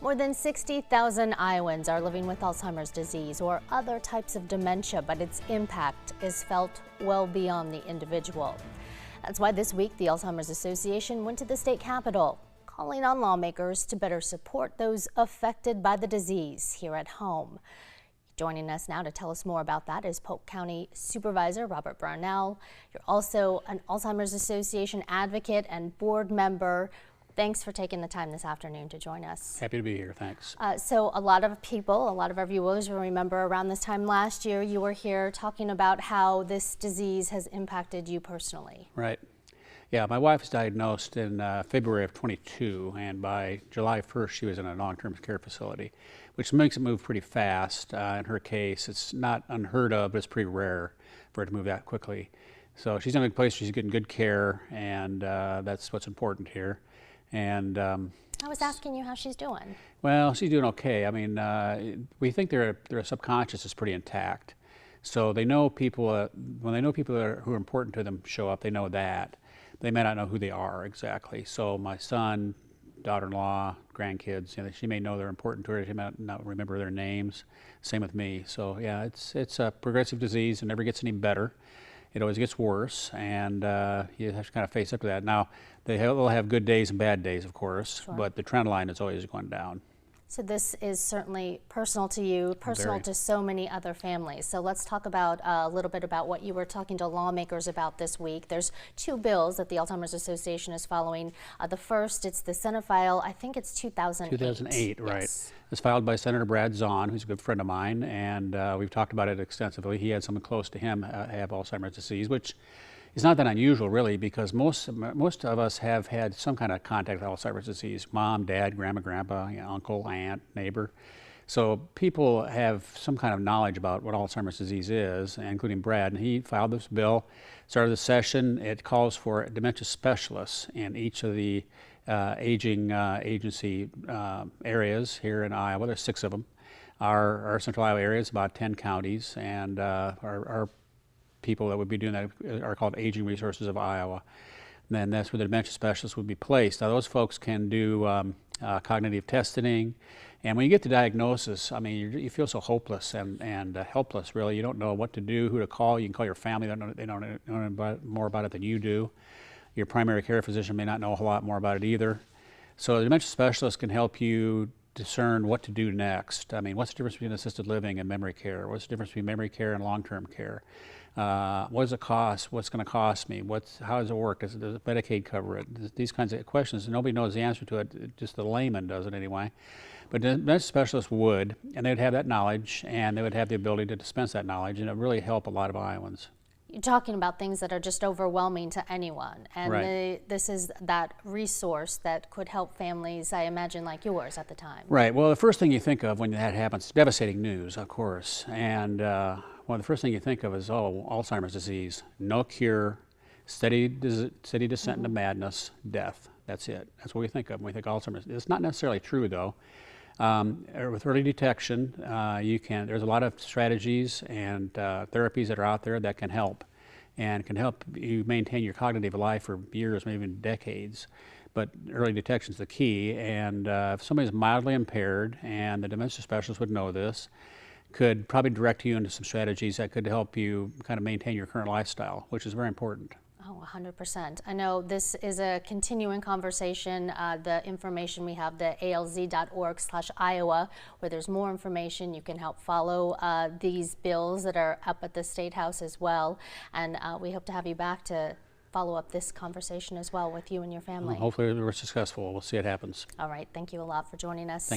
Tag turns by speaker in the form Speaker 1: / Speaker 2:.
Speaker 1: More than 60,000 Iowans are living with Alzheimer's disease or other types of dementia, but its impact is felt well beyond the individual. That's why this week the Alzheimer's Association went to the state capitol, calling on lawmakers to better support those affected by the disease here at home. Joining us now to tell us more about that is Polk County Supervisor Robert Brownell. You're also an Alzheimer's Association advocate and board member. Thanks for taking the time this afternoon to join us.
Speaker 2: Happy to be here, thanks.
Speaker 1: So a lot of our viewers will remember around this time last year you were here talking about how this disease has impacted you personally.
Speaker 2: Right. Yeah, my wife was diagnosed in February of 22, and by July 1st she was in a long-term care facility, which makes it move pretty fast. In her case, it's not unheard of, but it's pretty rare for it to move that quickly. So she's in a place where she's getting good care, and that's what's important here. And
Speaker 1: I was asking you how she's doing.
Speaker 2: Well, she's doing okay. I mean, we think their subconscious is pretty intact. So they know people, when they know people who are important to them show up, they know that. They may not know who they are exactly. So my son, daughter-in-law, grandkids, she may know they're important to her. She might not remember their names. Same with me. So yeah, it's a progressive disease and never gets any better. It always gets worse, and you have to kind of face up to that. Now, they'll have good days and bad days, of course,
Speaker 1: Sure.
Speaker 2: But the trend line is always going down.
Speaker 1: So this is certainly personal to you, personal
Speaker 2: Very.
Speaker 1: to so many other families. So let's talk about a little bit about what you were talking to lawmakers about this week. There's two bills that the Alzheimer's Association is following. The first, it's the Senate file, I think it's 2008.
Speaker 2: 2008, right.
Speaker 1: Yes.
Speaker 2: It's filed by Senator Brad Zahn, who's a good friend of mine, and we've talked about it extensively. He had someone close to him have Alzheimer's disease, which is not that unusual, really, because most of us have had some kind of contact with Alzheimer's disease. Mom, dad, grandma, grandpa, uncle, aunt, neighbor. So people have some kind of knowledge about what Alzheimer's disease is, including Brad. And he filed this bill, started the session. It calls for dementia specialists in each of the aging agency areas here in Iowa. There's 6 of them. Our central Iowa area is about 10 counties, and our people that would be doing that are called Aging Resources of Iowa. And then that's where the dementia specialists would be placed. Now those folks can do cognitive testing, and when you get the diagnosis, I mean, you feel so hopeless and helpless, really. You don't know what to do, who to call. You can call your family. They don't know more about it than you do. Your primary care physician may not know a whole lot more about it either. So the dementia specialist can help you discern what to do next. I mean, what's the difference between assisted living and memory care? What's the difference between memory care and long-term care? What does it cost? What's going to cost me? How does it work? Does Medicaid cover it? These kinds of questions. Nobody knows the answer to it. Just the layman does it anyway. But the dementia specialist would, and they would have that knowledge, and they would have the ability to dispense that knowledge, and it would really help a lot of Iowans.
Speaker 1: You're talking about things that are just overwhelming to anyone, and
Speaker 2: Right.
Speaker 1: this is that resource that could help families, I imagine, like yours at the time.
Speaker 2: Right. Well, the first thing you think of when that happens, devastating news, of course, and well, the first thing you think of is, Alzheimer's disease, no cure, steady descent into madness, death. That's it. That's what we think of when we think Alzheimer's. It's not necessarily true, though. With early detection, there's a lot of strategies and therapies that are out there that can help, and can help you maintain your cognitive life for years, maybe even decades. But early detection is the key, and if somebody's mildly impaired, and the dementia specialist would know this, could probably direct you into some strategies that could help you kind of maintain your current lifestyle, which is very important.
Speaker 1: Oh, 100%. I know this is a continuing conversation. The information we have, the alz.org/Iowa, where there's more information. You can help follow these bills that are up at the State House as well. And we hope to have you back to follow up this conversation as well with you and your family.
Speaker 2: Hopefully we're successful. We'll see what happens.
Speaker 1: All right. Thank you a lot for joining us.